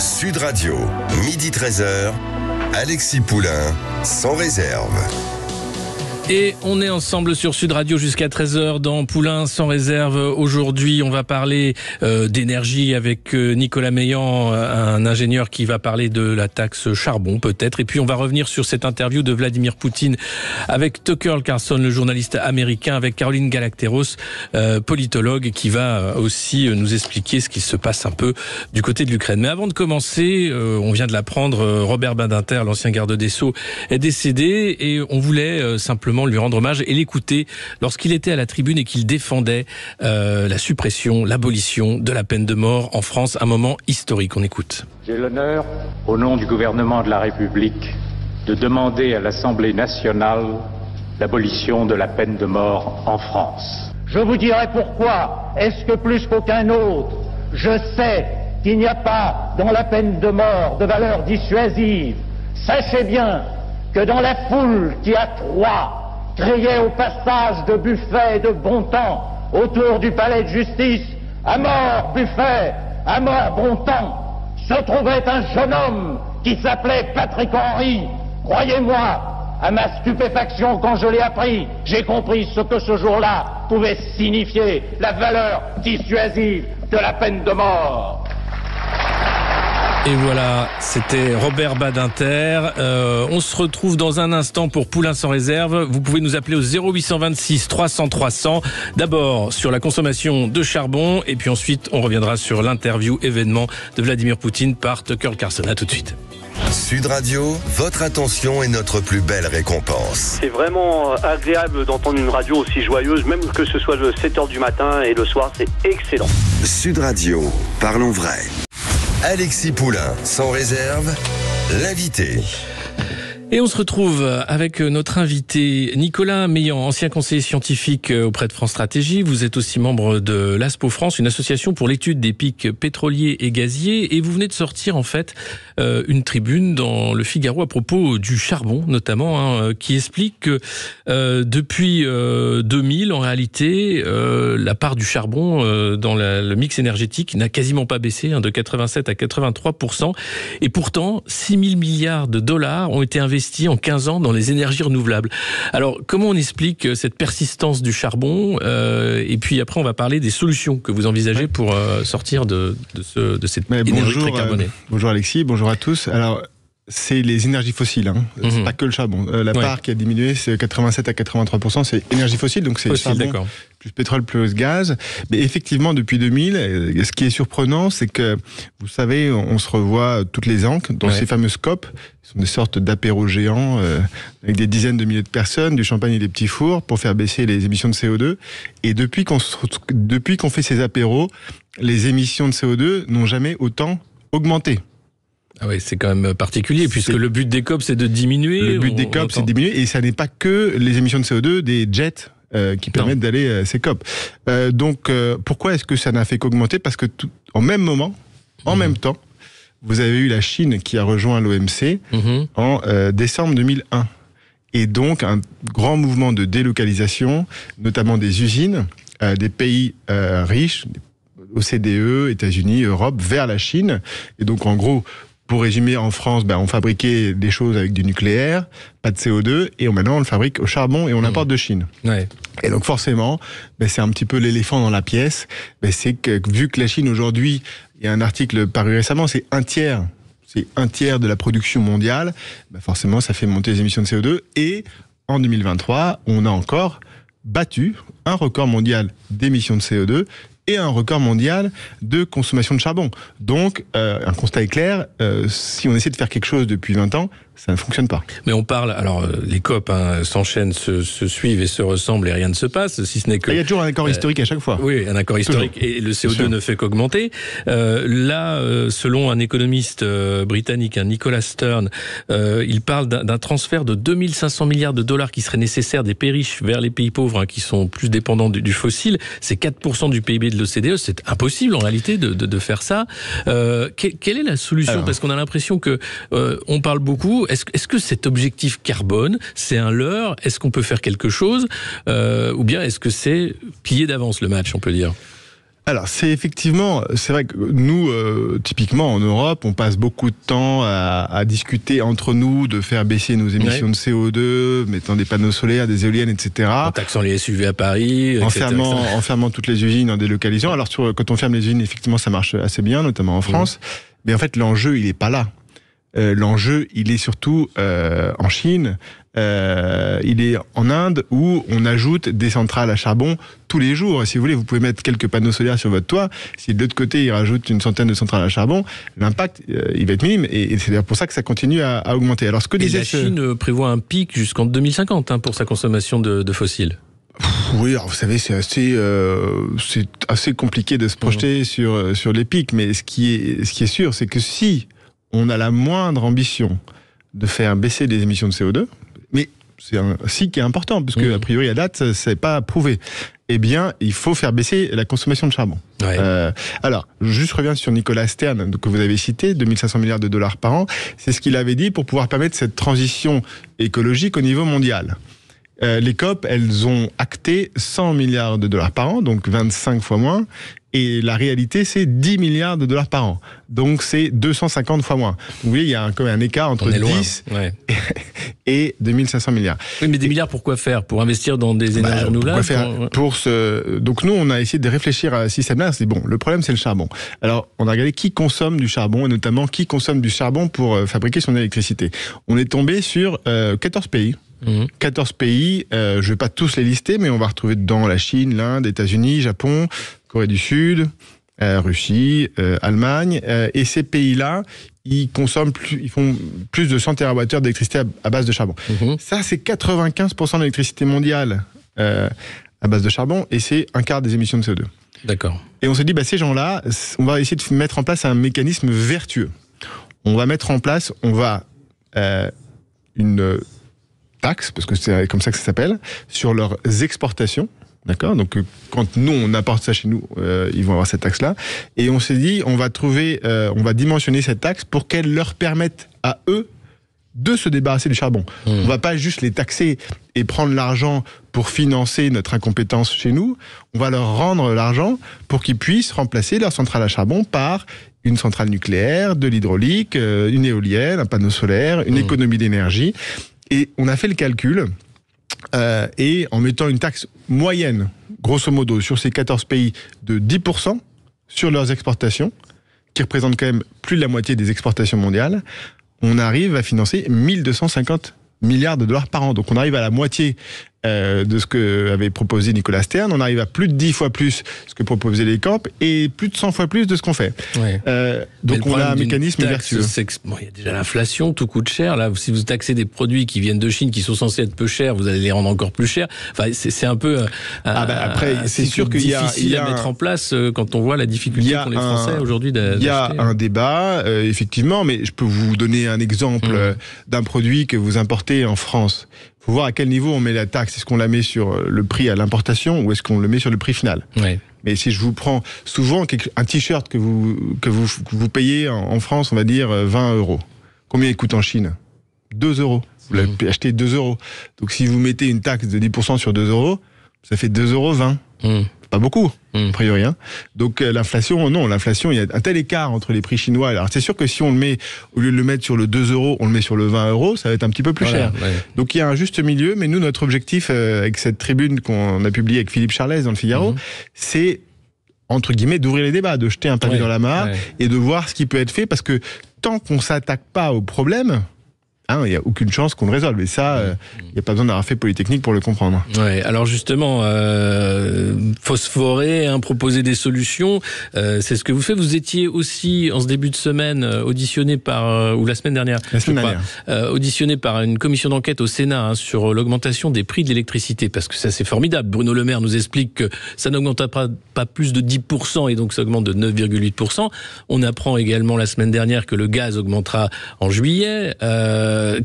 Sud Radio, midi 13h, Alexis Poulain, sans réserve. Et on est ensemble sur Sud Radio jusqu'à 13h dans Poulain sans réserve. Aujourd'hui, on va parler d'énergie avec Nicolas Meillan, un ingénieur qui va parler de la taxe charbon peut-être. Et puis on va revenir sur cette interview de Vladimir Poutine avec Tucker Carlson, le journaliste américain, avec Caroline Galacteros, politologue, qui va aussi nous expliquer ce qui se passe un peu du côté de l'Ukraine. Mais avant de commencer, on vient de l'apprendre, Robert Badinter, l'ancien garde des Sceaux, est décédé et on voulait simplement lui rendre hommage et l'écouter lorsqu'il était à la tribune et qu'il défendait la suppression, l'abolition de la peine de mort en France. Un moment historique, on écoute. J'ai l'honneur, au nom du gouvernement de la République, de demander à l'Assemblée nationale l'abolition de la peine de mort en France. Je vous dirai pourquoi. Est-ce que plus qu'aucun autre, je sais qu'il n'y a pas dans la peine de mort de valeur dissuasive. Sachez bien que dans la foule qui à Troyes criait au passage de Buffet et de Bontemps autour du palais de justice, à mort Buffet, à mort Bontemps, se trouvait un jeune homme qui s'appelait Patrick Henry. Croyez-moi, à ma stupéfaction quand je l'ai appris, j'ai compris ce que ce jour-là pouvait signifier, la valeur dissuasive de la peine de mort. Et voilà, c'était Robert Badinter. On se retrouve dans un instant pour Poulain sans réserve. Vous pouvez nous appeler au 0826 300 300. D'abord sur la consommation de charbon et puis ensuite on reviendra sur l'interview événement de Vladimir Poutine par Tucker Carlson. À tout de suite. Sud Radio, votre attention est notre plus belle récompense. C'est vraiment agréable d'entendre une radio aussi joyeuse, même que ce soit le 7h du matin et le soir, c'est excellent. Sud Radio, parlons vrai. Alexis Poulain, sans réserve, l'invité. Et on se retrouve avec notre invité Nicolas Meillan, ancien conseiller scientifique auprès de France Stratégie. Vous êtes aussi membre de l'ASPO France, une association pour l'étude des pics pétroliers et gaziers. Et vous venez de sortir en fait une tribune dans le Figaro à propos du charbon notamment, qui explique que depuis 2000, en réalité, la part du charbon dans le mix énergétique n'a quasiment pas baissé, de 87 à 83%. Et pourtant, 6 000 milliards de dollars ont été investis en 15 ans dans les énergies renouvelables. Alors, comment on explique cette persistance du charbon et puis après, on va parler des solutions que vous envisagez pour sortir de cette énergie très carbonée. Bonjour Alexis, bonjour à tous. Alors, c'est les énergies fossiles, c'est pas que le charbon. La part qui a diminué, c'est 87 à 83%, c'est énergie fossile, donc c'est fossile, charbon, d'accord. plus pétrole, plus gaz. Mais effectivement, depuis 2000, ce qui est surprenant, c'est que, vous savez, on se revoit toutes les ans dans ces fameux COP, qui sont des sortes d'apéros géants, avec des dizaines de milliers de personnes, du champagne et des petits fours, pour faire baisser les émissions de CO2. Et depuis qu'on fait ces apéros, les émissions de CO2 n'ont jamais autant augmenté. Ah oui, c'est quand même particulier, puisque le but des COP, c'est de diminuer. Le but des COP, c'est de diminuer, et ça n'est pas que les émissions de CO2 des jets qui permettent d'aller à ces COP. Donc, pourquoi est-ce que ça n'a fait qu'augmenter ? Parce que en même moment, en même temps, vous avez eu la Chine qui a rejoint l'OMC en décembre 2001. Et donc, un grand mouvement de délocalisation, notamment des usines, des pays riches, OCDE, États-Unis, Europe, vers la Chine. Et donc, en gros, pour résumer, en France, on fabriquait des choses avec du nucléaire, pas de CO2, et maintenant on le fabrique au charbon et on importe de Chine. Ouais. Et donc forcément, c'est un petit peu l'éléphant dans la pièce. C'est que vu que la Chine aujourd'hui, il y a un article paru récemment, c'est un tiers de la production mondiale, forcément ça fait monter les émissions de CO2. Et en 2023, on a encore battu un record mondial d'émissions de CO2 et un record mondial de consommation de charbon. Donc, un constat est clair, si on essaie de faire quelque chose depuis 20 ans, ça ne fonctionne pas. Mais on parle, alors les COP s'enchaînent, se suivent et se ressemblent et rien ne se passe, si ce n'est que... Il y a toujours un accord historique à chaque fois. Oui, un accord historique, toujours. Et le CO2 ne fait qu'augmenter. Là, selon un économiste britannique, Nicolas Stern, il parle d'un transfert de 2500 milliards de dollars qui serait nécessaire des pays riches vers les pays pauvres, qui sont plus dépendants du fossile. C'est 4% du PIB de l'OCDE, c'est impossible en réalité de faire ça. Quelle est la solution ? Parce qu'on a l'impression que on parle beaucoup. Est-ce que cet objectif carbone, c'est un leurre ? Est-ce qu'on peut faire quelque chose ? Ou bien est-ce que c'est plié d'avance le match, on peut dire ? Alors, c'est vrai que nous, typiquement en Europe, on passe beaucoup de temps à discuter entre nous de faire baisser nos émissions de CO2, mettant des panneaux solaires, des éoliennes, etc. En taxant les SUV à Paris, en fermant toutes les usines, en délocalisant. Alors, quand on ferme les usines, effectivement, ça marche assez bien, notamment en France. Mais en fait, l'enjeu, il est pas là. L'enjeu, il est surtout en Chine, il est en Inde, où on ajoute des centrales à charbon tous les jours. Et si vous voulez, vous pouvez mettre quelques panneaux solaires sur votre toit. Si de l'autre côté, ils rajoutent une centaine de centrales à charbon, l'impact, il va être minime. Et c'est d'ailleurs pour ça que ça continue à augmenter. Alors, la Chine prévoit un pic jusqu'en 2050 pour sa consommation de fossiles. Oui, alors vous savez, c'est assez compliqué de se projeter sur les pics. Mais ce qui est sûr, c'est que si on a la moindre ambition de faire baisser les émissions de CO2, mais c'est un si qui est important, parce que a priori à date, c'est pas prouvé. Eh bien, il faut faire baisser la consommation de charbon. Ouais. Alors, je reviens sur Nicolas Stern, que vous avez cité, 2500 milliards de dollars par an. C'est ce qu'il avait dit pour pouvoir permettre cette transition écologique au niveau mondial. Les COP, elles ont acté 100 milliards de dollars par an, donc 25 fois moins. Et la réalité, c'est 10 milliards de dollars par an. Donc, c'est 250 fois moins. Donc, vous voyez, il y a quand même un écart entre 10 et 2500 milliards. Oui, mais des milliards, pourquoi faire? Pour investir dans des énergies renouvelables? Donc, nous, on a essayé de réfléchir à ce système-là. C'est bon, le problème, c'est le charbon. Alors, on a regardé qui consomme du charbon, et notamment qui consomme du charbon pour fabriquer son électricité. On est tombé sur 14 pays. 14 pays, je ne vais pas tous les lister, mais on va retrouver dedans la Chine, l'Inde, les États-Unis, Japon, Corée du Sud, Russie, Allemagne, et ces pays-là, ils font plus de 100 TWh d'électricité à base de charbon. Ça, c'est 95% de l'électricité mondiale à base de charbon, et c'est un quart des émissions de CO2. D'accord. Et on s'est dit, ces gens-là, on va essayer de mettre en place un mécanisme vertueux. On va mettre en place, une taxe, parce que c'est comme ça que ça s'appelle, sur leurs exportations. D'accord ? Donc, quand nous, on apporte ça chez nous, ils vont avoir cette taxe-là. Et on s'est dit, on va dimensionner cette taxe pour qu'elle leur permette à eux de se débarrasser du charbon. On va pas juste les taxer et prendre l'argent pour financer notre incompétence chez nous. On va leur rendre l'argent pour qu'ils puissent remplacer leur centrale à charbon par une centrale nucléaire, de l'hydraulique, une éolienne, un panneau solaire, une économie d'énergie. Et on a fait le calcul, et en mettant une taxe moyenne, grosso modo, sur ces 14 pays de 10% sur leurs exportations, qui représentent quand même plus de la moitié des exportations mondiales, on arrive à financer 1250 milliards de dollars par an. Donc on arrive à la moitié de ce que avait proposé Nicolas Stern, on arrive à plus de 10 fois plus ce que proposaient les COP et plus de 100 fois plus de ce qu'on fait. Ouais. Donc on a un mécanisme vertueux. Il y a déjà l'inflation, tout coûte cher. Là, si vous taxez des produits qui viennent de Chine, qui sont censés être peu chers, vous allez les rendre encore plus chers. Enfin, c'est un peu après, c'est sûr qu'il y a difficile à mettre en place quand on voit la difficulté qu'ont les Français aujourd'hui d'acheter. Il y a un débat, effectivement, mais je peux vous donner un exemple d'un produit que vous importez en France. Il faut voir à quel niveau on met la taxe. Est-ce qu'on la met sur le prix à l'importation ou est-ce qu'on le met sur le prix final ? Ouais. Mais si je vous prends souvent un t-shirt que vous payez en France, on va dire 20 €. Combien il coûte en Chine ? 2 €. Vous l'avez acheté 2 €. Donc si vous mettez une taxe de 10% sur 2 €, ça fait 2,20 €. Pas beaucoup, a priori. Donc l'inflation, il y a un tel écart entre les prix chinois. Alors c'est sûr que si on le met, au lieu de le mettre sur le 2 €, on le met sur le 20 €, ça va être un petit peu plus cher. Ouais. Donc il y a un juste milieu, mais nous, notre objectif avec cette tribune qu'on a publiée avec Philippe Charlès dans le Figaro, c'est, entre guillemets, d'ouvrir les débats, de jeter un pavé dans la mare et de voir ce qui peut être fait, parce que tant qu'on s'attaque pas au problème, il n'y a aucune chance qu'on le résolve. Et ça, il n'y a pas besoin d'avoir fait Polytechnique pour le comprendre. Ouais, alors justement, phosphorer, proposer des solutions, c'est ce que vous faites. Vous étiez aussi, en ce début de semaine, auditionné ou la semaine dernière, auditionné par une commission d'enquête au Sénat sur l'augmentation des prix de l'électricité. Parce que ça, c'est formidable. Bruno Le Maire nous explique que ça n'augmentera pas plus de 10% et donc ça augmente de 9,8%. On apprend également la semaine dernière que le gaz augmentera en juillet.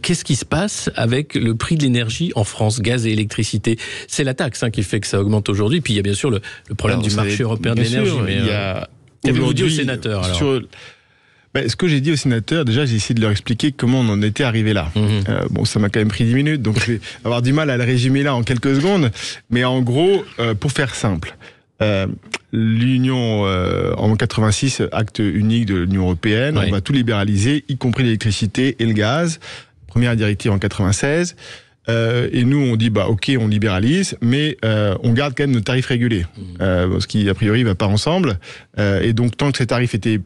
Qu'est-ce qui se passe avec le prix de l'énergie en France, gaz et électricité ? C'est la taxe qui fait que ça augmente aujourd'hui. Puis il y a bien sûr le problème du marché européen de l'énergie. Qu'avez-vous dit aux sénateurs alors ? Ce que j'ai dit aux sénateurs, déjà j'ai essayé de leur expliquer comment on en était arrivé là. Ça m'a quand même pris 10 minutes, donc je vais avoir du mal à le résumer là en quelques secondes. Mais en gros, pour faire simple, l'Union, en 86, acte unique de l'Union européenne, on va tout libéraliser, y compris l'électricité et le gaz. Première directive en 96. Et nous, on dit, ok, on libéralise, mais on garde quand même nos tarifs régulés. Ce qui, a priori, va pas ensemble. Et donc, tant que ces tarifs étaient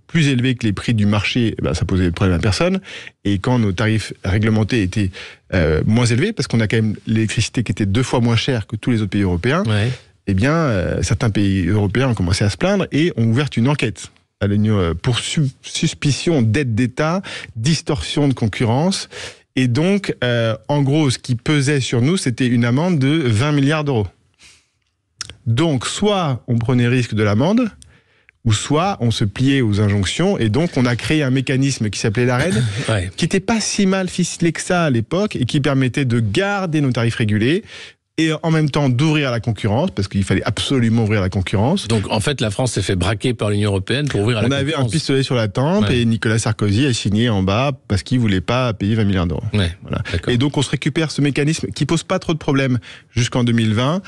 plus élevés que les prix du marché, ça posait de problème à personne. Et quand nos tarifs réglementés étaient moins élevés, parce qu'on a quand même l'électricité qui était 2 fois moins chère que tous les autres pays européens, eh bien, certains pays européens ont commencé à se plaindre et ont ouvert une enquête à l'Union pour suspicion d'aide d'État, distorsion de concurrence. Et donc, en gros, ce qui pesait sur nous, c'était une amende de 20 milliards d'euros. Donc, soit on prenait risque de l'amende, ou soit on se pliait aux injonctions, et donc on a créé un mécanisme qui s'appelait l'AREN, qui n'était pas si mal ficelé que ça à l'époque, et qui permettait de garder nos tarifs régulés, et en même temps d'ouvrir la concurrence, parce qu'il fallait absolument ouvrir la concurrence. Donc en fait, la France s'est fait braquer par l'Union européenne pour ouvrir la concurrence. On avait un pistolet sur la tempe, et Nicolas Sarkozy a signé en bas parce qu'il voulait pas payer 20 milliards d'euros. Voilà. Et donc on se récupère ce mécanisme qui pose pas trop de problèmes jusqu'en 2020,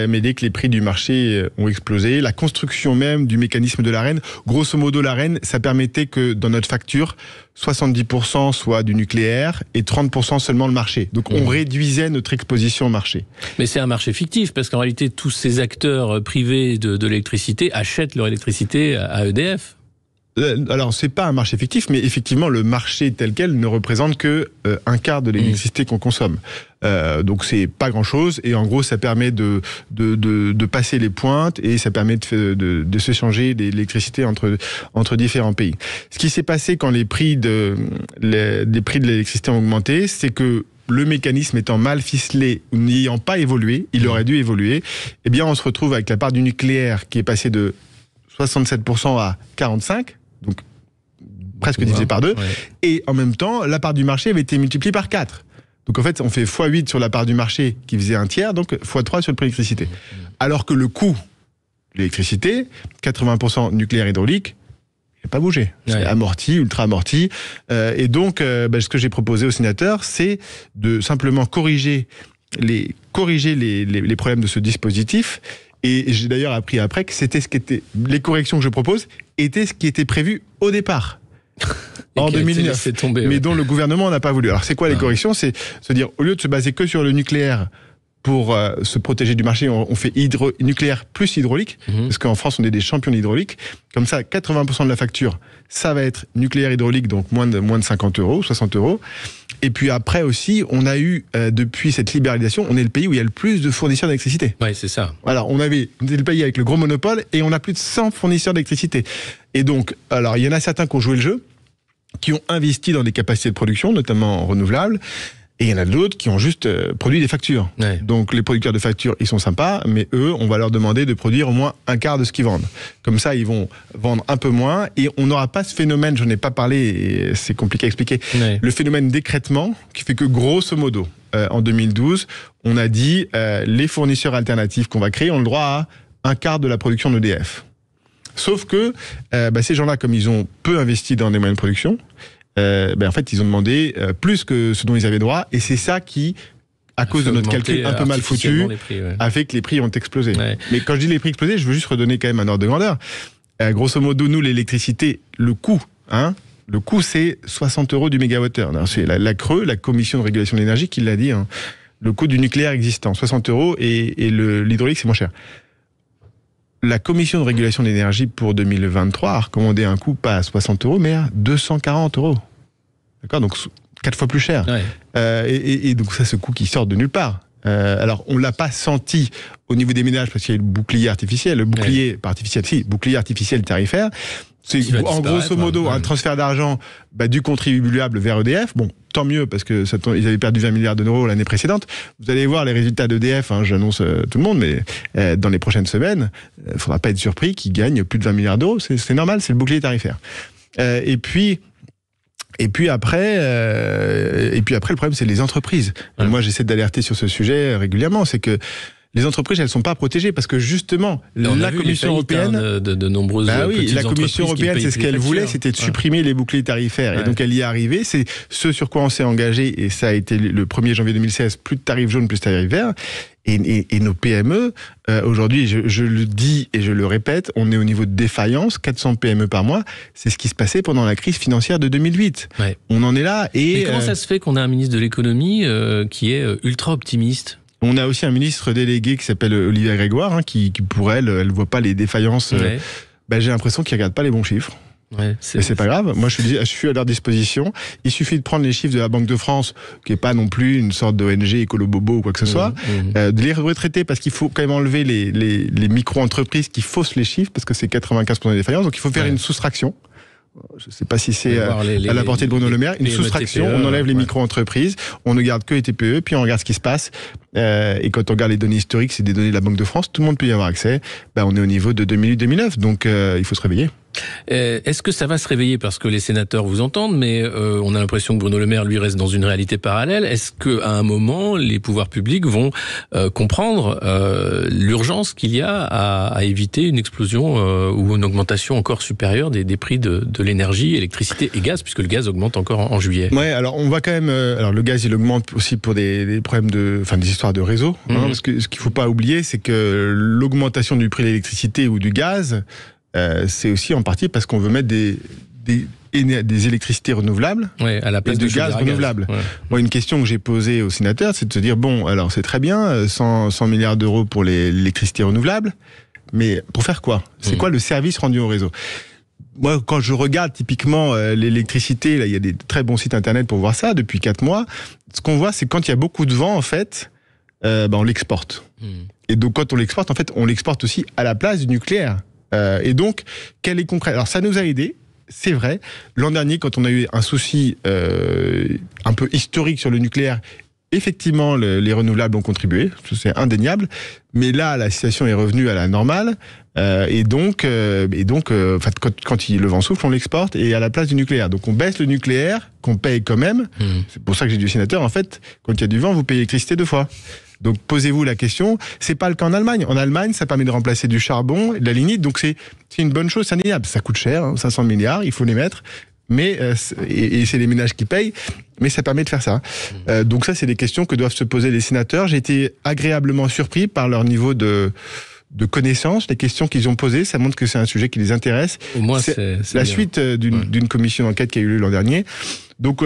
mais dès que les prix du marché ont explosé, la construction même du mécanisme de l'AREN, grosso modo l'AREN, ça permettait que dans notre facture, 70% soit du nucléaire et 30% seulement le marché. Donc on réduisait notre exposition au marché. Mais c'est un marché fictif, parce qu'en réalité, tous ces acteurs privés de l'électricité achètent leur électricité à EDF. Alors, c'est pas un marché fictif, mais effectivement, le marché tel quel ne représente que un quart de l'électricité qu'on consomme. Donc, c'est pas grand-chose, et en gros, ça permet de passer les pointes, et ça permet de s'échanger l'électricité entre différents pays. Ce qui s'est passé quand les prix de l'électricité ont augmenté, c'est que le mécanisme étant mal ficelé ou n'ayant pas évolué, il aurait dû évoluer, eh bien, on se retrouve avec la part du nucléaire qui est passée de 67% à 45%, donc presque divisé par 2, et en même temps, la part du marché avait été multipliée par 4. Donc en fait, on fait x8 sur la part du marché qui faisait un tiers, donc x3 sur le prix de l'électricité. Alors que le coût de l'électricité, 80% nucléaire hydraulique, il n'a pas bougé. C'est amorti, ultra amorti. Et donc, ce que j'ai proposé aux sénateurs, c'est de simplement corriger les problèmes de ce dispositif. Et j'ai d'ailleurs appris après que c'était les corrections que je propose étaient ce qui était prévu au départ. En 2009, mais dont le gouvernement n'a pas voulu. Alors c'est quoi les corrections? C'est se dire, au lieu de se baser que sur le nucléaire pour se protéger du marché, on fait nucléaire plus hydraulique, parce qu'en France on est des champions d'hydraulique. Comme ça, 80% de la facture, ça va être nucléaire hydraulique, donc moins de 50 euros, 60 euros. Et puis après aussi, on a eu, depuis cette libéralisation, on est le pays où il y a le plus de fournisseurs d'électricité. Oui, c'est ça. Alors, on était le pays avec le gros monopole, et on a plus de 100 fournisseurs d'électricité. Et donc, alors, il y en a certains qui ont joué le jeu, qui ont investi dans des capacités de production, notamment en renouvelables, et il y en a d'autres qui ont juste produit des factures. Donc les producteurs de factures, ils sont sympas, mais eux, on va leur demander de produire au moins un quart de ce qu'ils vendent. Comme ça, ils vont vendre un peu moins, et on n'aura pas ce phénomène, je n'en ai pas parlé, et c'est compliqué à expliquer, le phénomène d'écrêtement, qui fait que grosso modo, en 2012, on a dit les fournisseurs alternatifs qu'on va créer ont le droit à un quart de la production d'EDF. Sauf que ces gens-là, comme ils ont peu investi dans des moyens de production, en fait, ils ont demandé plus que ce dont ils avaient droit, et c'est ça qui, à cause de notre calcul un peu mal foutu, a fait que les prix ont explosé. Mais quand je dis les prix explosés, je veux juste redonner quand même un ordre de grandeur. Grosso modo, nous, l'électricité, le coût, c'est 60 euros du mégawattheure. C'est la CRE, la Commission de régulation de l'énergie, qui l'a dit. Le coût du nucléaire existant, 60 euros, et l'hydraulique, c'est moins cher. La Commission de régulation de l'énergie pour 2023 a recommandé un coût pas à 60 euros, mais à 240 euros. D'accord, donc 4 fois plus cher. Et donc ça, ce coût qui sort de nulle part. Alors, on l'a pas senti au niveau des ménages parce qu'il y a le bouclier artificiel. Le bouclier, pas artificiel, bouclier artificiel tarifaire. C'est en grosso modo un transfert d'argent du contribuable vers EDF. Bon, tant mieux, parce que ils avaient perdu 20 milliards d'euros l'année précédente. Vous allez voir les résultats d'EDF, j'annonce tout le monde, mais dans les prochaines semaines, il ne faudra pas être surpris qu'ils gagnent plus de 20 milliards d'euros. C'est normal, c'est le bouclier tarifaire. Et puis après, le problème, c'est les entreprises. Moi, j'essaie d'alerter sur ce sujet régulièrement. C'est que les entreprises, elles sont pas protégées parce que justement, la Commission européenne, de nombreuses la Commission européenne, c'est ce qu'elle voulait, c'était de supprimer les boucliers tarifaires. Et donc, elle y est arrivée. C'est ce sur quoi on s'est engagé, et ça a été le 1er janvier 2016, plus de tarifs jaunes, plus de tarifs verts. Et nos PME, aujourd'hui, je le dis et je le répète, on est au niveau de défaillance, 400 PME par mois. C'est ce qui se passait pendant la crise financière de 2008. Ouais. On en est là. Mais comment ça se fait qu'on a un ministre de l'économie qui est ultra optimiste ? On a aussi un ministre délégué qui s'appelle Olivia Grégoire, qui pour elle voit pas les défaillances. Ouais. J'ai l'impression qu'il regarde pas les bons chiffres. Ouais, Mais c'est pas grave. Moi, je suis à leur disposition. Il suffit de prendre les chiffres de la Banque de France, qui est pas non plus une sorte d'ONG écolo-bobo ou quoi que ce soit, de les retraiter parce qu'il faut quand même enlever les micro-entreprises qui faussent les chiffres parce que c'est 95% des défaillances. Donc, il faut faire une soustraction. Je ne sais pas si c'est à la portée de Bruno Le Maire. Une soustraction, on enlève les micro-entreprises, on ne garde que les TPE, puis on regarde ce qui se passe. Et quand on regarde les données historiques, c'est des données de la Banque de France, tout le monde peut y avoir accès. On est au niveau de 2008-2009, donc il faut se réveiller. Est-ce que ça va se réveiller parce que les sénateurs vous entendent, mais on a l'impression que Bruno Le Maire, lui, reste dans une réalité parallèle. Est-ce qu'à un moment, les pouvoirs publics vont comprendre l'urgence qu'il y a à éviter une explosion ou une augmentation encore supérieure des prix de l'énergie, électricité et gaz, puisque le gaz augmente encore en juillet? Ouais, alors on va quand même... alors le gaz, il augmente aussi pour des problèmes des histoires de réseau. Parce que ce qu'il faut pas oublier, c'est que l'augmentation du prix de l'électricité ou du gaz... c'est aussi en partie parce qu'on veut mettre des électricités renouvelables à la place et de gaz renouvelable. Ouais. Moi, une question que j'ai posée aux sénateurs, c'est de se dire, alors c'est très bien, 100 milliards d'euros pour l'électricité renouvelable, mais pour faire quoi ? C'est quoi le service rendu au réseau ? Moi, quand je regarde typiquement l'électricité, là, il y a des très bons sites internet pour voir ça, depuis 4 mois, ce qu'on voit, c'est quand il y a beaucoup de vent, en fait, on l'exporte. Et donc, quand on l'exporte, en fait, on l'exporte aussi à la place du nucléaire. Et donc, quel est concret ? Alors, ça nous a aidés, c'est vrai. L'an dernier, quand on a eu un souci un peu historique sur le nucléaire, effectivement, les renouvelables ont contribué, c'est indéniable. Mais là, la situation est revenue à la normale. Et donc, quand le vent souffle, on l'exporte et à la place du nucléaire. Donc, on baisse le nucléaire, qu'on paye quand même. C'est pour ça que j'ai dit au sénateur, en fait, quand il y a du vent, vous payez l'électricité 2 fois. Donc posez-vous la question, c'est pas le cas en Allemagne. En Allemagne, ça permet de remplacer du charbon et de la lignite, donc c'est une bonne chose, c'est indéniable. Ça coûte cher, 500 milliards, il faut les mettre, mais et c'est les ménages qui payent, mais ça permet de faire ça. Donc ça, c'est des questions que doivent se poser les sénateurs. J'ai été agréablement surpris par leur niveau de connaissance, les questions qu'ils ont posées, ça montre que c'est un sujet qui les intéresse. Au moins, c'est la bien. suite d'une commission d'enquête qui a eu lieu l'an dernier. Donc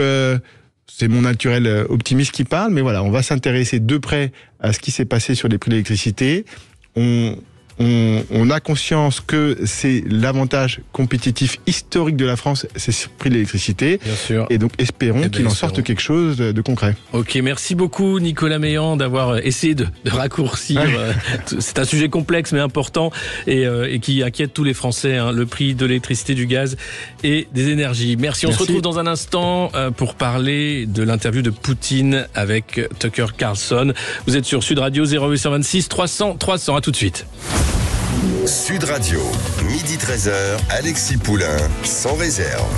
c'est mon naturel optimiste qui parle, mais voilà, on va s'intéresser de près à ce qui s'est passé sur les prix de l'électricité. On a conscience que c'est l'avantage compétitif historique de la France, c'est ce prix de l'électricité. Bien sûr. Et donc espérons qu'il en sorte quelque chose de concret. Ok, merci beaucoup Nicolas Meillan d'avoir essayé de raccourcir. C'est un sujet complexe mais important et qui inquiète tous les Français, le prix de l'électricité, du gaz et des énergies. Merci. On se retrouve dans un instant pour parler de l'interview de Poutine avec Tucker Carlson. Vous êtes sur Sud Radio 0826 300 300. À tout de suite. Sud Radio, midi 13h, Alexis Poulain, sans réserve.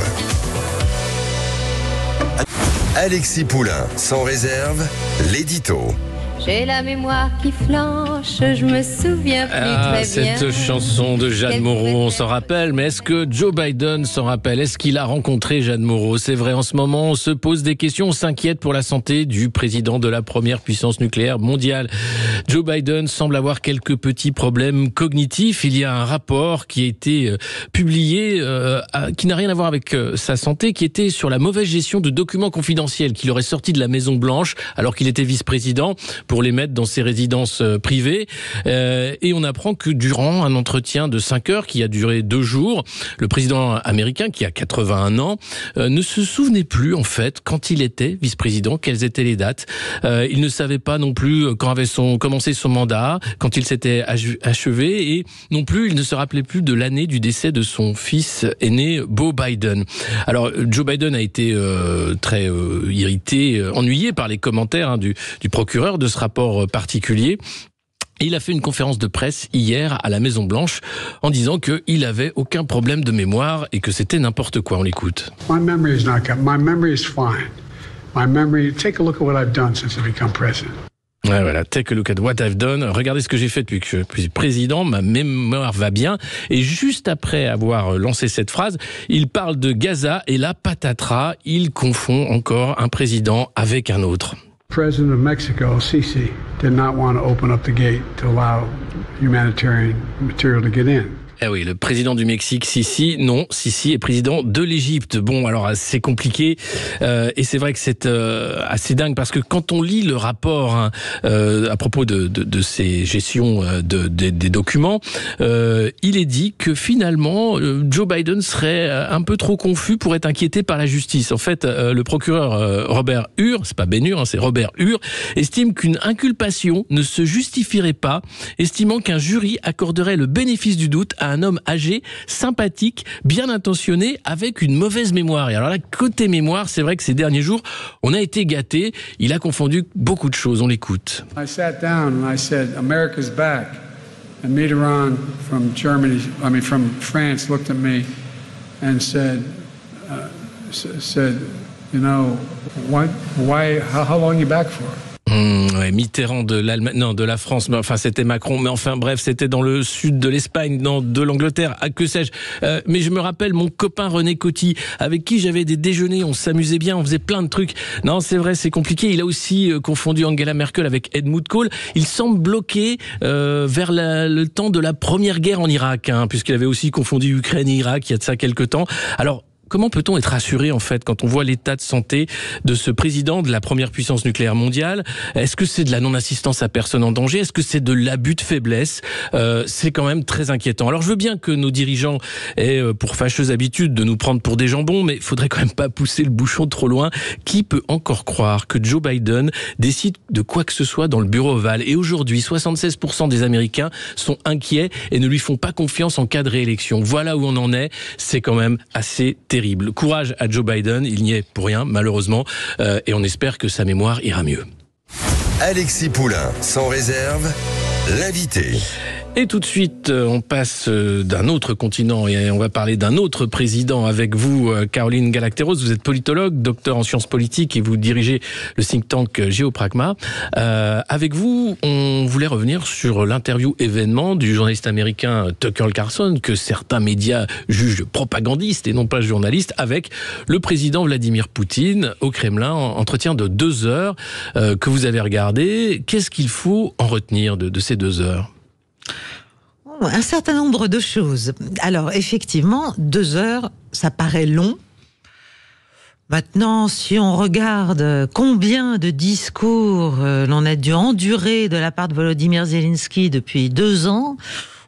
Alexis Poulain, sans réserve, l'édito. J'ai la mémoire qui flanche, je me souviens plus très bien. Cette chanson de Jeanne Moreau, on s'en rappelle, mais est-ce que Joe Biden s'en rappelle ? Est-ce qu'il a rencontré Jeanne Moreau ? C'est vrai, en ce moment, on se pose des questions, on s'inquiète pour la santé du président de la première puissance nucléaire mondiale. Joe Biden semble avoir quelques petits problèmes cognitifs. Il y a un rapport qui a été publié, qui n'a rien à voir avec sa santé, qui était sur la mauvaise gestion de documents confidentiels qu'il aurait sortis de la Maison Blanche alors qu'il était vice-président, pour les mettre dans ses résidences privées. Et on apprend que durant un entretien de 5 heures qui a duré 2 jours, le président américain, qui a 81 ans, ne se souvenait plus, en fait, quand il était vice-président, quelles étaient les dates. Il ne savait pas non plus quand avait commencé son mandat, quand il s'était achevé, et non plus, il ne se rappelait plus de l'année du décès de son fils aîné, Beau Biden. Alors, Joe Biden a été très irrité, ennuyé par les commentaires du procureur de ce rapport particulier. Il a fait une conférence de presse hier à la Maison Blanche en disant qu'il avait aucun problème de mémoire et que c'était n'importe quoi. On l'écoute. My memory is not good. My memory is fine. My memory, take a look at what I've done since I become president. Ouais, voilà, take a look at what I've done. Regardez ce que j'ai fait depuis que je suis président, ma mémoire va bien. Et juste après avoir lancé cette phrase, il parle de Gaza et là, patatras, il confond encore un président avec un autre. President of Mexico, Sisi, did not want to open up the gate to allow humanitarian material to get in. Eh oui, le président du Mexique, Sisi, non, Sisi est président de l'Égypte. Bon, alors c'est compliqué et c'est vrai que c'est assez dingue parce que quand on lit le rapport à propos de ces gestions des documents, il est dit que finalement Joe Biden serait un peu trop confus pour être inquiété par la justice. En fait, le procureur Robert Hur, c'est pas Ben Hur, c'est Robert Hur, estime qu'une inculpation ne se justifierait pas, estimant qu'un jury accorderait le bénéfice du doute à un homme âgé, sympathique, bien intentionné, avec une mauvaise mémoire. Et alors là, côté mémoire, c'est vrai que ces derniers jours, on a été gâtés. Il a confondu beaucoup de choses. On l'écoute. I sat down and I said, America's back. And Mitterrand from France looked at me and said, you know, why, how long are you back for? Ouais, Mitterrand de l'Allemagne, non, de la France, mais enfin c'était Macron, mais enfin bref, c'était dans le sud de l'Espagne, non, de l'Angleterre, que sais-je. Mais je me rappelle mon copain René Coty, avec qui j'avais des déjeuners, on s'amusait bien, on faisait plein de trucs. Non, c'est vrai, c'est compliqué. Il a aussi confondu Angela Merkel avec Helmut Kohl. Il semble bloqué vers le temps de la première guerre en Irak, puisqu'il avait aussi confondu Ukraine et Irak il y a de ça quelque temps. Alors, comment peut-on être rassuré, en fait, quand on voit l'état de santé de ce président de la première puissance nucléaire mondiale? Est-ce que c'est de la non-assistance à personne en danger? Est-ce que c'est de l'abus de faiblesse? C'est quand même très inquiétant. Alors, je veux bien que nos dirigeants aient pour fâcheuse habitude de nous prendre pour des jambons, mais il faudrait quand même pas pousser le bouchon trop loin. Qui peut encore croire que Joe Biden décide de quoi que ce soit dans le bureau ovale? Et aujourd'hui, 76% des Américains sont inquiets et ne lui font pas confiance en cas de réélection. Voilà où on en est. C'est quand même assez terrible. Courage à Joe Biden, il n'y est pour rien, malheureusement, et on espère que sa mémoire ira mieux. Alexis Poulain, sans réserve, l'invité. Et tout de suite, on passe d'un autre continent et on va parler d'un autre président avec vous, Caroline Galacteros. Vous êtes politologue, docteur en sciences politiques et vous dirigez le think tank Géopragma. Avec vous, on voulait revenir sur l'interview événement du journaliste américain Tucker Carlson, que certains médias jugent propagandiste et non pas journaliste, avec le président Vladimir Poutine au Kremlin, entretien de 2 heures que vous avez regardé. Qu'est-ce qu'il faut en retenir de ces 2 heures ? Un certain nombre de choses. Alors, effectivement, 2 heures, ça paraît long. Maintenant, si on regarde combien de discours l'on a dû endurer de la part de Volodymyr Zelensky depuis 2 ans,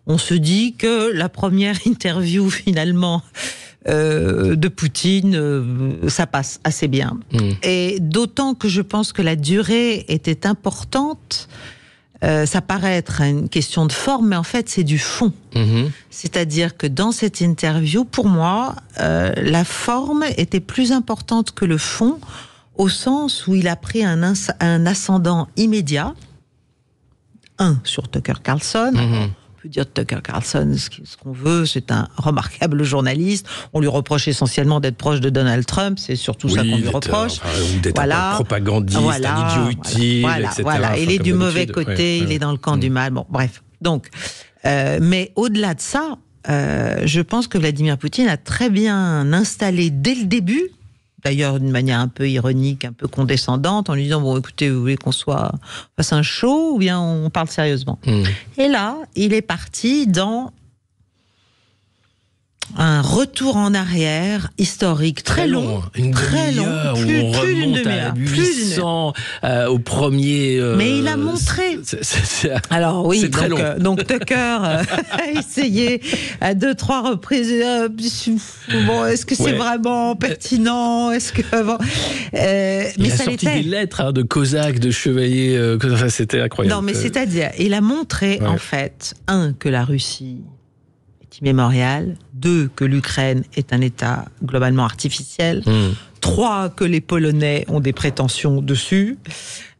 on se dit que la première interview, finalement, de Poutine, ça passe assez bien. Et d'autant que je pense que la durée était importante. Ça paraît être une question de forme, mais en fait, c'est du fond. C'est-à-dire que dans cette interview, pour moi, la forme était plus importante que le fond, au sens où il a pris un ascendant immédiat, sur Tucker Carlson. On peut dire de Tucker Carlson ce qu'on veut, c'est un remarquable journaliste. On lui reproche essentiellement d'être proche de Donald Trump, c'est surtout ça qu'on lui reproche. D'être un propagandiste, un idiot utile, etc. Voilà. Il est du mauvais côté, il est dans le camp du mal. Bon, bref. Donc, mais au-delà de ça, je pense que Vladimir Poutine a très bien installé dès le début, d'ailleurs d'une manière un peu ironique, un peu condescendante, en lui disant, bon écoutez, vous voulez qu'on fasse un show ou bien on parle sérieusement? Et là, il est parti dans un retour en arrière historique très long, très long, où on remonte à 800 au premier. Mais il a montré. Alors oui, très long. Donc Tucker a essayé à 2-3 reprises. Bon, est-ce que c'est vraiment pertinent? Est-ce que mais il a sorti des lettres de cosaques, de chevaliers. C'était incroyable. Non, mais c'est-à-dire, il a montré en fait que la Russie immémorial, 2, que l'Ukraine est un État globalement artificiel, 3, que les Polonais ont des prétentions dessus,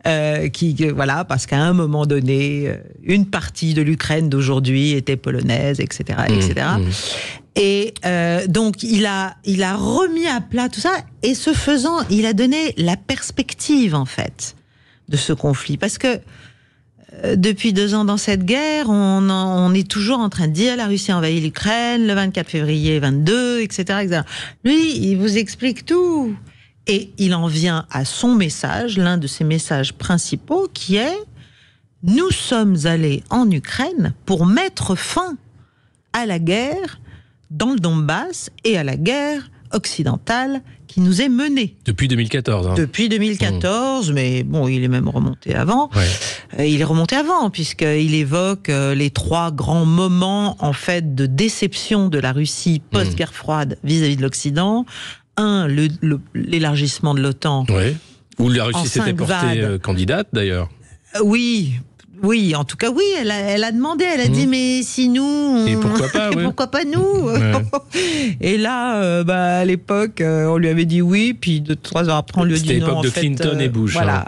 voilà, parce qu'à un moment donné, une partie de l'Ukraine d'aujourd'hui était polonaise, etc., etc. Et donc il a remis à plat tout ça, et ce faisant, il a donné la perspective en fait de ce conflit, parce que depuis 2 ans dans cette guerre, on est toujours en train de dire la Russie a envahi l'Ukraine le 24 février 22, etc., etc. Lui, il vous explique tout. Et il en vient à son message, l'un de ses messages principaux, qui est « Nous sommes allés en Ukraine pour mettre fin à la guerre dans le Donbass et à la guerre occidentale qui nous est menée. » Depuis 2014. Hein. Depuis 2014, mais bon, il est même remonté avant. Ouais. Il est remonté avant, puisqu'il évoque les 3 grands moments, en fait, de déception de la Russie post-guerre froide vis-à-vis de l'Occident. Un, l'élargissement de l'OTAN. Ouais. Où la Russie s'était portée candidate, d'ailleurs. Oui, en tout cas, oui, elle a demandé, elle a dit, mais si nous... Et pourquoi pas, ouais. Pourquoi pas nous Et là, à l'époque, on lui avait dit oui, puis 3 heures après, on lui a dit non. C'était l'époque de Clinton et Bush. Voilà,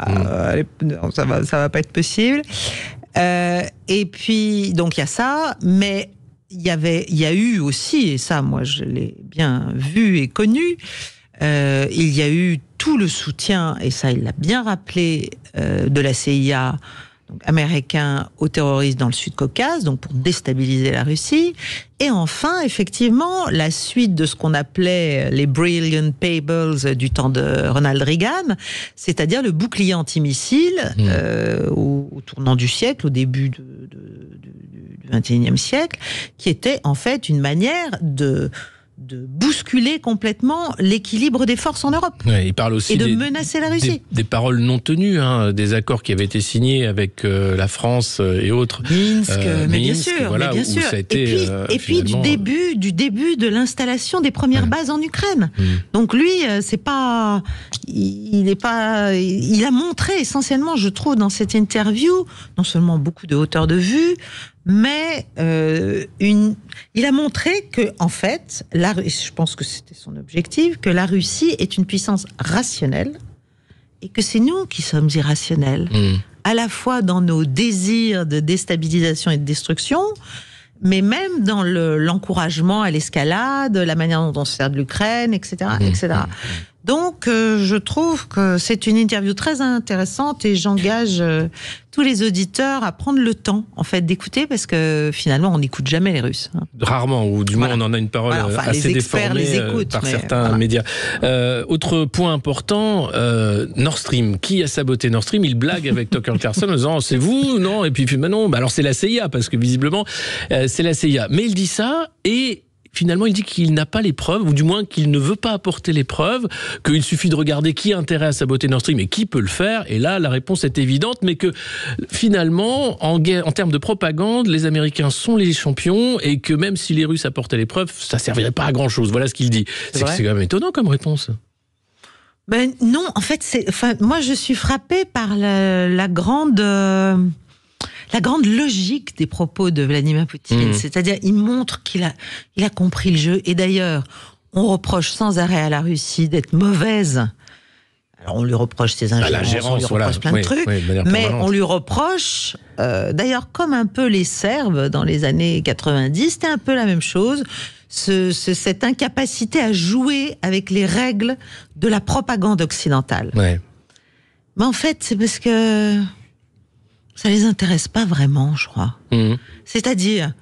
ça va pas être possible. Et puis, donc il y a ça, mais il y a eu aussi, et ça, moi, je l'ai bien vu et connu, il y a eu tout le soutien, et ça, il l'a bien rappelé, de la CIA, donc américain, aux terroristes dans le Sud-Caucase, donc pour déstabiliser la Russie. Et enfin, effectivement, la suite de ce qu'on appelait les Brilliant Pables du temps de Ronald Reagan, c'est-à-dire le bouclier antimissile au tournant du siècle, au début du XXIe siècle, qui était en fait une manière de bousculer complètement l'équilibre des forces en Europe. Ouais, il parle aussi et de menacer la Russie. Des paroles non tenues, des accords qui avaient été signés avec la France et autres. Minsk, mais bien sûr. Voilà, mais bien sûr. Ça a été, et puis du début de l'installation des premières bases en Ukraine. Donc lui, il a montré essentiellement, je trouve, dans cette interview, non seulement beaucoup de hauteur de vue, mais il a montré que, en fait, je pense que c'était son objectif, que la Russie est une puissance rationnelle et que c'est nous qui sommes irrationnels, à la fois dans nos désirs de déstabilisation et de destruction, mais même dans l'encouragement à l'escalade, la manière dont on se sert de l'Ukraine, etc., etc. Donc, je trouve que c'est une interview très intéressante et j'engage tous les auditeurs à prendre le temps, en fait, d'écouter, parce que finalement, on n'écoute jamais les Russes. Rarement, ou du moins, on en a une parole assez déformée par certains médias. Autre point important, Nord Stream. Qui a saboté Nord Stream? Il blague avec Tucker Carlson en disant, c'est vous, non? Et puis, non, alors c'est la CIA, parce que visiblement, c'est la CIA. Mais il dit ça, et finalement, il dit qu'il n'a pas les preuves, ou du moins qu'il ne veut pas apporter les preuves, qu'il suffit de regarder qui a intérêt à saboter Nord Stream et qui peut le faire. Et là, la réponse est évidente, mais que finalement, en termes de propagande, les Américains sont les champions et que même si les Russes apportaient les preuves, ça ne servirait pas à grand-chose. Voilà ce qu'il dit. C'est quand même étonnant comme réponse. Ben non, en fait, moi je suis frappée par la grande logique des propos de Vladimir Poutine. C'est-à-dire, il montre qu'il a compris le jeu. Et d'ailleurs, on reproche sans arrêt à la Russie d'être mauvaise. Alors, on lui reproche ses ingérences, on lui reproche plein de trucs. Mais on lui reproche, d'ailleurs, comme un peu les Serbes dans les années 90, c'était un peu la même chose. Cette incapacité à jouer avec les règles de la propagande occidentale. Ouais. Mais en fait, c'est parce que ça les intéresse pas vraiment, je crois. C'est-à-dire,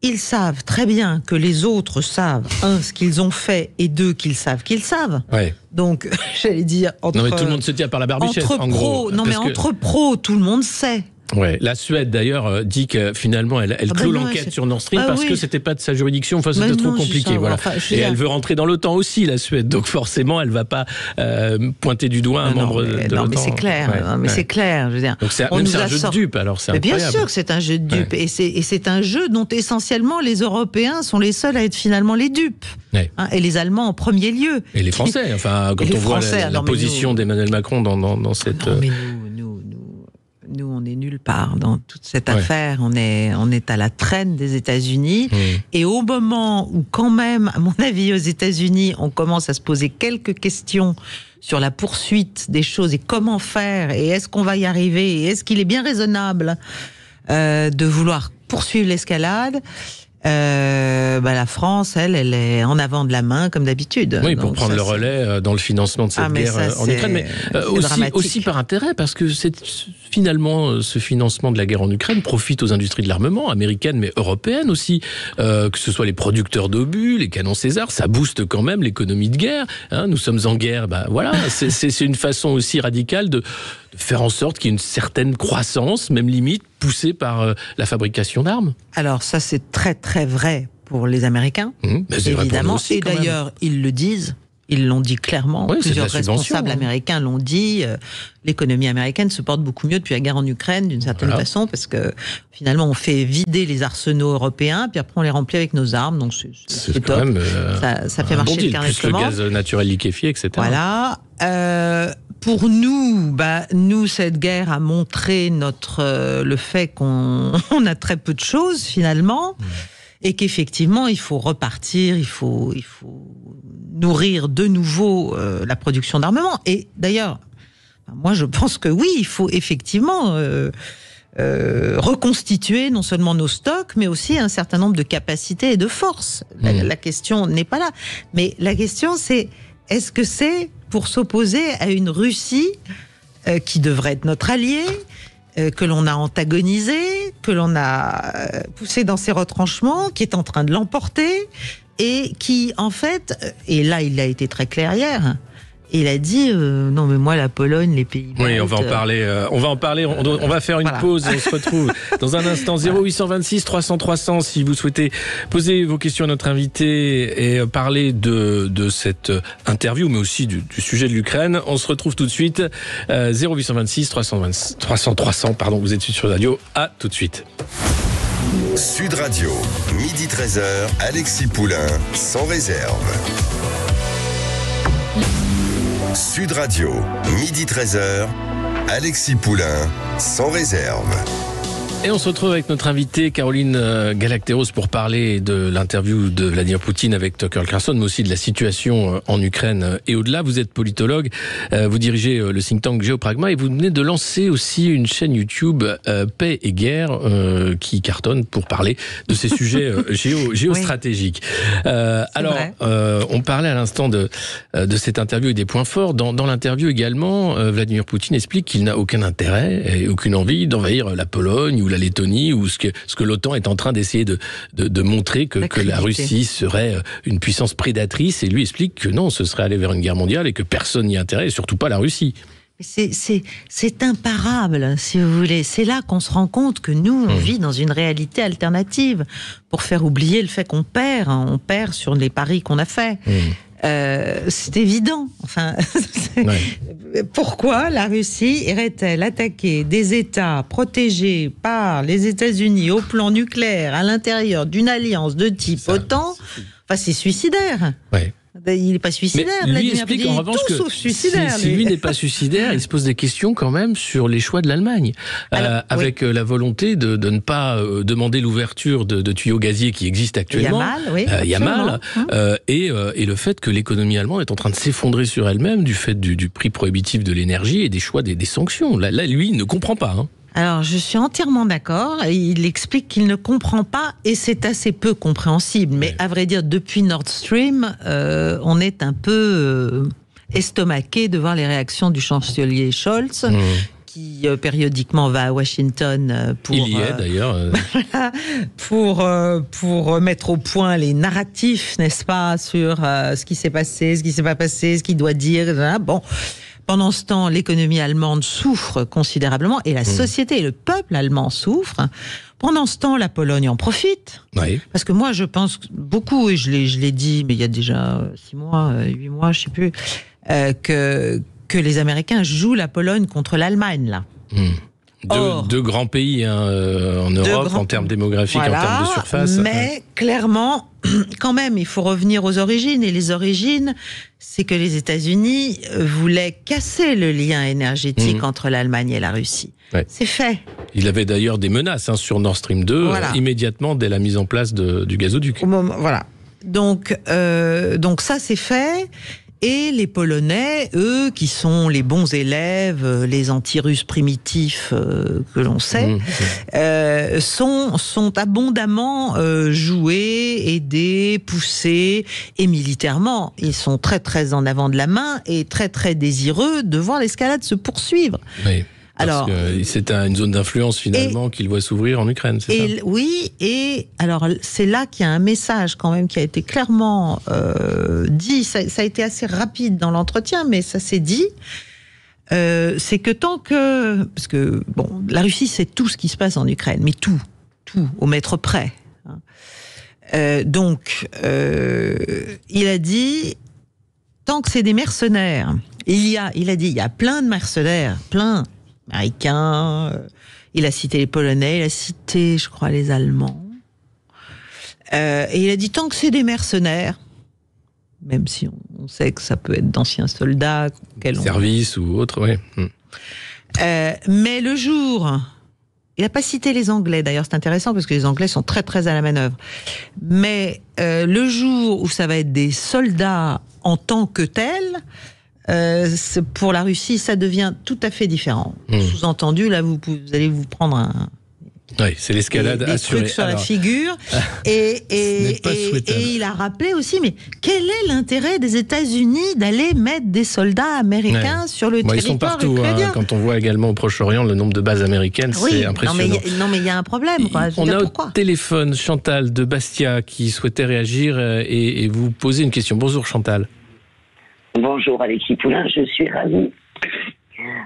ils savent très bien que les autres savent, ce qu'ils ont fait, et qu'ils savent qu'ils savent. Ouais. Donc, j'allais dire, non, mais tout le monde se tient par la barbichette, en gros. Entre pros, tout le monde sait. Ouais. La Suède, d'ailleurs, dit que finalement, elle clôt l'enquête sur Nord Stream parce que c'était pas de sa juridiction. Enfin, c'était trop compliqué. Voilà. Et elle veut rentrer dans l'OTAN aussi, la Suède. Donc, forcément, elle va pas pointer du doigt un membre de l'OTAN. Non, mais c'est clair. C'est clair. Je veux dire, donc, c'est un jeu de dupes, alors c'est incroyable. Bien sûr que c'est un jeu de dupes. Et c'est un jeu dont, essentiellement, les Européens sont les seuls à être finalement les dupes. Et les Allemands en premier lieu. Et les Français. Enfin, quand on voit la position d'Emmanuel Macron dans cette... Nous, on est nulle part dans toute cette affaire. On est à la traîne des États-Unis. Et au moment où, quand même, à mon avis, aux États-Unis, on commence à se poser quelques questions sur la poursuite des choses et comment faire, et est-ce qu'on va y arriver, et est-ce qu'il est bien raisonnable de vouloir poursuivre l'escalade, La France, elle est en avant de la main comme d'habitude. Oui, pour prendre le relais dans le financement de cette guerre en Ukraine, mais aussi par intérêt, parce que finalement ce financement de la guerre en Ukraine profite aux industries de l'armement américaines, mais européennes aussi, que ce soit les producteurs d'obus, les canons César, ça booste quand même l'économie de guerre. Hein, nous sommes en guerre, c'est une façon aussi radicale de faire en sorte qu'il y ait une certaine croissance, même limite, poussée par la fabrication d'armes. Alors ça, c'est très très vrai pour les Américains, évidemment. Aussi, et d'ailleurs, ils le disent. Ils l'ont dit clairement. Oui, plusieurs responsables américains l'ont dit. L'économie américaine se porte beaucoup mieux depuis la guerre en Ukraine, d'une certaine façon, parce que finalement, on fait vider les arsenaux européens, puis après, on les remplit avec nos armes. Donc, c'est top. Quand même, ça fait marcher le carnet de commandes. Plus le gaz naturel liquéfié, etc. Voilà. Pour nous, cette guerre a montré le fait qu'on a très peu de choses, finalement. Et qu'effectivement, il faut repartir, il faut nourrir de nouveau la production d'armement. Et d'ailleurs, moi je pense que oui, il faut effectivement reconstituer non seulement nos stocks, mais aussi un certain nombre de capacités et de forces. La question n'est pas là. Mais la question c'est, est-ce que c'est pour s'opposer à une Russie qui devrait être notre allié, que l'on a antagonisé, que l'on a poussé dans ses retranchements, qui est en train de l'emporter, et qui, en fait, et là, il a été très clair hier, il a dit non mais moi la Pologne, les pays baltes... Oui, on va en parler, on va faire une pause et on se retrouve dans un instant. 0826 300 300 si vous souhaitez poser vos questions à notre invité et parler de cette interview, mais aussi du sujet de l'Ukraine. On se retrouve tout de suite. 0826 300 300, pardon, vous êtes sur Sud Radio. À tout de suite. Sud Radio, midi 13h, Alexis Poulain, sans réserve. Sud Radio, midi 13h, Alexis Poulain, sans réserve. Et on se retrouve avec notre invitée Caroline Galacteros pour parler de l'interview de Vladimir Poutine avec Tucker Carlson, mais aussi de la situation en Ukraine et au-delà. Vous êtes politologue, vous dirigez le think tank Géopragma et vous venez de lancer aussi une chaîne YouTube Paix et Guerre qui cartonne pour parler de ces sujets géostratégiques. On parlait à l'instant de cette interview et des points forts. Dans l'interview également, Vladimir Poutine explique qu'il n'a aucun intérêt et aucune envie d'envahir la Pologne ou la Lettonie, ou ce que l'OTAN est en train d'essayer de montrer que la Russie serait une puissance prédatrice, et lui explique que non, ce serait aller vers une guerre mondiale et que personne n'y a intérêt, et surtout pas la Russie. C'est imparable, si vous voulez. C'est là qu'on se rend compte que nous, on vit dans une réalité alternative, pour faire oublier le fait qu'on perd. On perd sur les paris qu'on a faits. C'est évident. Enfin, pourquoi la Russie irait-elle attaquer des États protégés par les États-Unis au plan nucléaire à l'intérieur d'une alliance de type OTAN? Enfin, c'est suicidaire. Il n'est pas suicidaire. Mais lui explique en revanche que si lui n'est pas suicidaire, il se pose des questions quand même sur les choix de l'Allemagne, avec la volonté de ne pas demander l'ouverture de tuyaux gaziers qui existent actuellement. Yamal, et le fait que l'économie allemande est en train de s'effondrer sur elle-même du fait du prix prohibitif de l'énergie et des choix des sanctions. Là, lui, il ne comprend pas. Alors, je suis entièrement d'accord. Il explique qu'il ne comprend pas, et c'est assez peu compréhensible. Mais à vrai dire, depuis Nord Stream, on est un peu estomaqué de voir les réactions du chancelier Scholz, qui périodiquement va à Washington pour... Il y est d'ailleurs. Pour mettre au point les narratifs, n'est-ce pas, sur ce qui s'est passé, ce qui s'est pas passé, ce qu'il doit dire. Bon... Pendant ce temps, l'économie allemande souffre considérablement, et la société et le peuple allemand souffrent. Pendant ce temps, la Pologne en profite. Parce que moi, je pense beaucoup, et je l'ai dit, mais il y a déjà 6 mois, 8 mois, je sais plus, que les Américains jouent la Pologne contre l'Allemagne, là. Deux grands pays en Europe, en termes démographiques, en termes de surface. Mais clairement, quand même, il faut revenir aux origines. Et les origines, c'est que les États-Unis voulaient casser le lien énergétique entre l'Allemagne et la Russie. C'est fait. Il avait d'ailleurs des menaces sur Nord Stream 2, immédiatement dès la mise en place du gazoduc. Voilà. Donc ça, c'est fait. Et les Polonais, eux, qui sont les bons élèves, les anti-russes primitifs que l'on sait, sont abondamment joués, aidés, poussés, et militairement, ils sont très très en avant de la main et très très désireux de voir l'escalade se poursuivre. Oui. Parce que c'est une zone d'influence finalement qu'il voit s'ouvrir en Ukraine, c'est ça ? Oui, et alors c'est là qu'il y a un message quand même qui a été clairement dit, ça a été assez rapide dans l'entretien, mais ça s'est dit, c'est que tant que... Parce que, bon, la Russie sait tout ce qui se passe en Ukraine, mais tout, au mètre près. Donc, il a dit, tant que c'est des mercenaires, il a dit, il y a plein de mercenaires, plein américains, il a cité les Polonais, il a cité, je crois, les Allemands. Et il a dit, tant que c'est des mercenaires, même si on sait que ça peut être d'anciens soldats... Service ou autre, oui. Mais le jour... Il n'a pas cité les Anglais, d'ailleurs, c'est intéressant, parce que les Anglais sont très, très à la manœuvre. Mais le jour où ça va être des soldats en tant que tels... pour la Russie, ça devient tout à fait différent. Sous-entendu, là, vous allez vous prendre c'est l'escalade assurée. Des trucs sur la figure. Et il a rappelé aussi, mais quel est l'intérêt des États-Unis d'aller mettre des soldats américains sur le territoire ils sont partout. Quand on voit également au Proche-Orient le nombre de bases américaines, c'est impressionnant. Non, mais il y a un problème. On a au téléphone Chantal de Bastia qui souhaitait réagir et vous poser une question. Bonjour Chantal. Bonjour Alexis Poulain, je suis ravie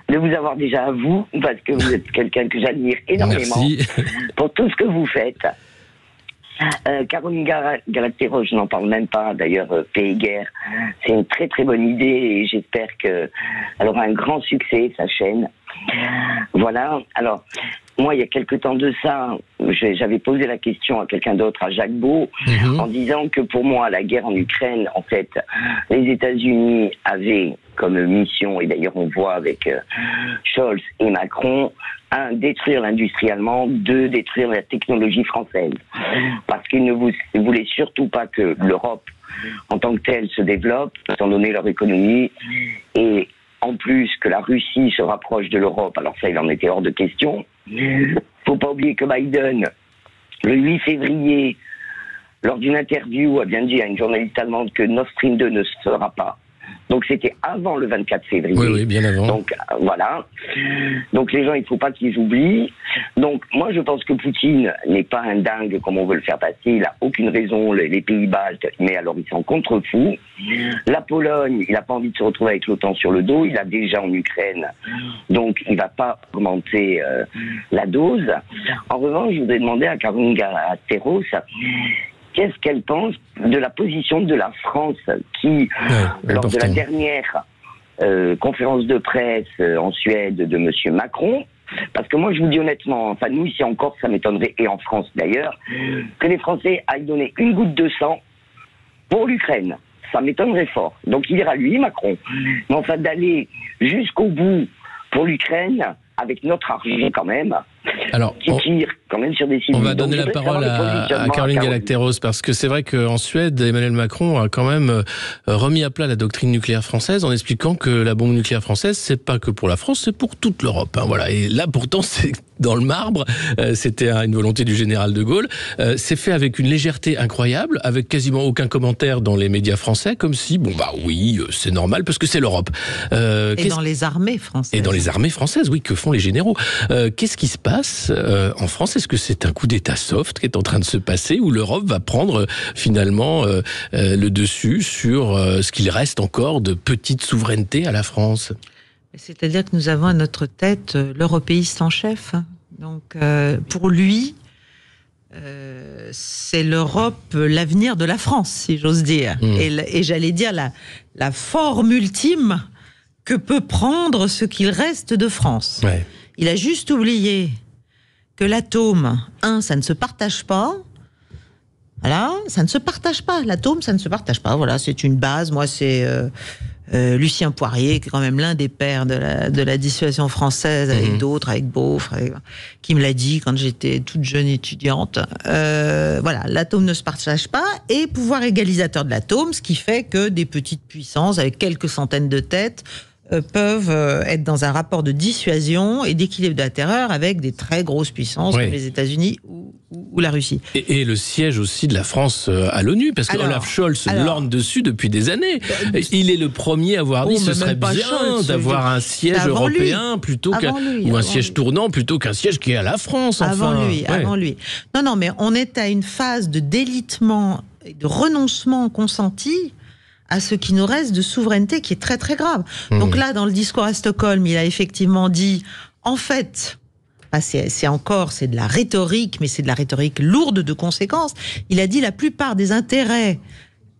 de vous avoir déjà à vous, parce que vous êtes quelqu'un que j'admire énormément. Merci. Pour tout ce que vous faites. Caroline Galacteros, je n'en parle même pas, d'ailleurs, Paix et Guerre, c'est une très très bonne idée et j'espère qu'elle aura un grand succès, sa chaîne. Voilà, alors, moi, il y a quelque temps de ça, j'avais posé la question à quelqu'un d'autre, à Jacques Beau, en disant que pour moi, la guerre en Ukraine, en fait, les États-Unis avaient comme mission, et d'ailleurs on voit avec Scholz et Macron, 1, détruire l'industrie allemande, 2, détruire la technologie française. Parce qu'ils ne voulaient surtout pas que l'Europe, en tant que telle, se développe, étant donné leur économie, et en plus que la Russie se rapproche de l'Europe, alors ça, il en était hors de question. Faut pas oublier que Biden, le 8 février, lors d'une interview, a bien dit à une journaliste allemande que Nord Stream 2 ne se fera pas. Donc c'était avant le 24 février. Oui, bien avant. Donc voilà. Donc les gens, il ne faut pas qu'ils oublient. Donc moi je pense que Poutine n'est pas un dingue comme on veut le faire passer. Il n'a aucune raison. Les pays baltes, mais alors ils sont contre-fous. La Pologne, il n'a pas envie de se retrouver avec l'OTAN sur le dos. Il a déjà en Ukraine. Donc il ne va pas augmenter la dose. En revanche, je voudrais demander à Caroline Galacteros qu'est-ce qu'elle pense de la position de la France qui, lors de la dernière conférence de presse en Suède de M. Macron, parce que moi je vous dis honnêtement, enfin nous ici en Corse ça m'étonnerait, et en France d'ailleurs, que les Français aillent donner une goutte de sang pour l'Ukraine. Ça m'étonnerait fort. Donc il ira lui, Macron. Mais enfin d'aller jusqu'au bout pour l'Ukraine, avec notre argent quand même, qui tire quand même sur des civils. On va donner la parole à Caroline Galacteros, parce que c'est vrai qu'en Suède, Emmanuel Macron a quand même remis à plat la doctrine nucléaire française en expliquant que la bombe nucléaire française, c'est pas que pour la France, c'est pour toute l'Europe. Voilà. Et là, pourtant, c'est dans le marbre. C'était une volonté du général de Gaulle. C'est fait avec une légèreté incroyable, avec quasiment aucun commentaire dans les médias français, comme si, oui, c'est normal, parce que c'est l'Europe. Et dans les armées françaises. Et dans les armées françaises, oui, que font les généraux. Qu'est-ce qui se passe en France? Est-ce que c'est un coup d'État soft qui est en train de se passer, où l'Europe va prendre finalement le dessus sur ce qu'il reste encore de petite souveraineté à la France? C'est-à-dire que nous avons à notre tête l'européiste en chef. Donc, pour lui, c'est l'Europe, l'avenir de la France, si j'ose dire. Et j'allais dire la forme ultime que peut prendre ce qu'il reste de France. Ouais. Il a juste oublié que l'atome, ça ne se partage pas. Voilà, ça ne se partage pas. L'atome, ça ne se partage pas. Voilà, c'est une base. Moi, c'est Lucien Poirier, qui est quand même l'un des pères de la dissuasion française, avec d'autres, avec Beaufre, qui me l'a dit quand j'étais toute jeune étudiante. Voilà, l'atome ne se partage pas, et pouvoir égalisateur de l'atome, ce qui fait que des petites puissances, avec quelques centaines de têtes, peuvent être dans un rapport de dissuasion et d'équilibre de la terreur avec des très grosses puissances comme les États-Unis ou la Russie. Et le siège aussi de la France à l'ONU, parce que Olaf Scholz lorgne dessus depuis des années. Il est le premier à avoir dit ce serait bien d'avoir un siège européen plutôt ou un siège tournant plutôt qu'un siège qui est à la France. Avant lui. Non, mais on est à une phase de délitement et de renoncement consenti à ce qui nous reste de souveraineté, qui est très très grave. Donc là, dans le discours à Stockholm, il a effectivement dit, en fait, c'est de la rhétorique, mais c'est de la rhétorique lourde de conséquences. Il a dit, la plupart des intérêts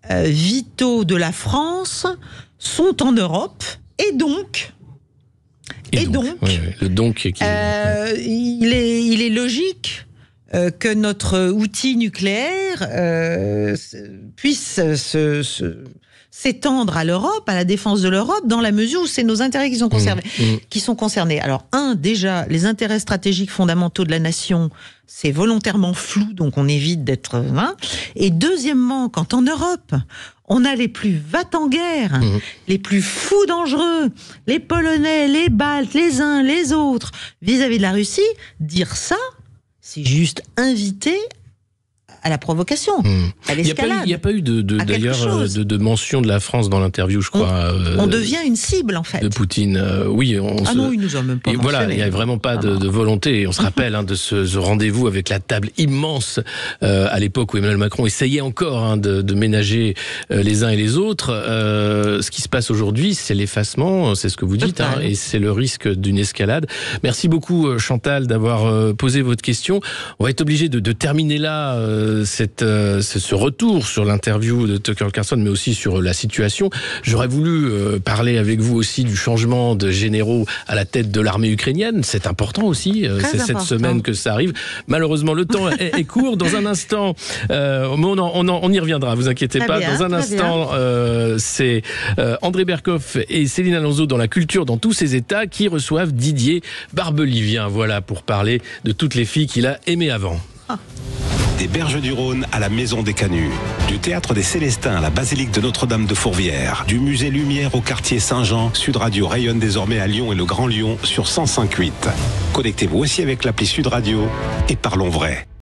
vitaux de la France sont en Europe, et donc, le donc il est logique que notre outil nucléaire puisse s'étendre à l'Europe, à la défense de l'Europe, dans la mesure où c'est nos intérêts qui sont concernés. Alors, déjà, les intérêts stratégiques fondamentaux de la nation, c'est volontairement flou, donc on évite d'être... Et deuxièmement, quand en Europe, on a les plus va-t-en-guerre, les plus fous dangereux, les Polonais, les Baltes, les uns, les autres, vis-à-vis de la Russie, dire ça, c'est juste inviter à la provocation, à l'escalade. Il n'y a pas eu d'ailleurs de mention de la France dans l'interview, je crois. On devient une cible, en fait. De Poutine. Non, il nous a même pas mentionné. Voilà, il n'y a vraiment pas de volonté. Et on se rappelle de ce rendez-vous avec la table immense à l'époque où Emmanuel Macron essayait encore de ménager les uns et les autres. Ce qui se passe aujourd'hui, c'est l'effacement, c'est ce que vous dites, et c'est le risque d'une escalade. Merci beaucoup, Chantal, d'avoir posé votre question. On va être obligé de terminer là ce retour sur l'interview de Tucker Carlson, mais aussi sur la situation. J'aurais voulu parler avec vous aussi du changement de généraux à la tête de l'armée ukrainienne. C'est important aussi. C'est cette semaine que ça arrive. Malheureusement, le temps est court. Dans un instant, on y reviendra, vous inquiétez pas. Dans un instant, c'est André Berkoff et Céline Alonso dans la culture dans tous ses états qui reçoivent Didier Barbelivien. Voilà, pour parler de toutes les filles qu'il a aimées avant. Des Berges du Rhône à la Maison des Canuts, du Théâtre des Célestins à la Basilique de Notre-Dame de Fourvière, du Musée Lumière au quartier Saint-Jean, Sud Radio rayonne désormais à Lyon et le Grand Lyon sur 105.8. Connectez-vous aussi avec l'appli Sud Radio et parlons vrai.